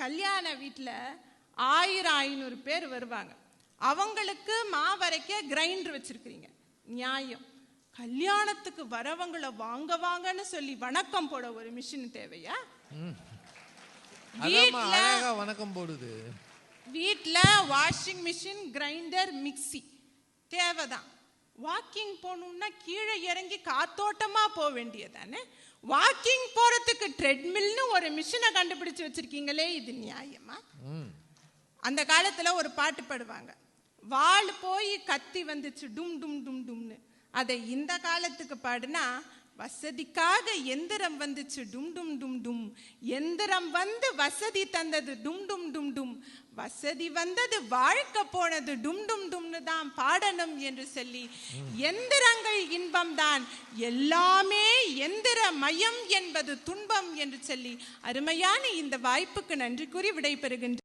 கல்யாண வீட்டில் 1000-500 பேர் வருவாங்க. அவங்களுக்கு மாவரைக்க கிரைண்டர் வச்சிருக்கிறீங்க, நியாயம். கல்யாணத்துக்கு வரவங்களை வாங்க வாங்கன்னு சொல்லி வணக்கம் போட ஒரு மிஷின் தேவையா? வணக்கம் போடுது. வீட்டில் வாஷிங் மிஷின், கிரைண்டர், மிக்சி தேவைதான். வாக்கிங் போகணும்னா கீழே இறங்கி காத்தோட்டமா போக வேண்டியதானே. வாக்கிங் போறதுக்கு ட்ரெட்மில்னு ஒரு மிஷினை கண்டுபிடிச்சு வச்சிருக்கீங்களே, இது நியாயமா? அந்த காலத்துல ஒரு பாட்டு பாடுவாங்க, வாள் போய் கத்தி வந்துச்சு டும் டும் டும் டும்னு. அதை இந்த காலத்துக்கு பாடுனா, வசதிக்காக எந்திரம் வந்துச்சு டும் டும் டும் டும், எந்திரம் வந்து வசதி தந்தது டும் டும் டும் டும், வசதி வந்தது வாழ்க்கை போனது டும் டும் டும்னு தான் பாடணும் என்று சொல்லி, எந்திரங்கள் இன்பம் தான், எல்லாமே எந்திர மயம் என்பது துன்பம் என்று சொல்லி, அருமையான இந்த வாய்ப்புக்கு நன்றி கூறி விடைபெறுகின்ற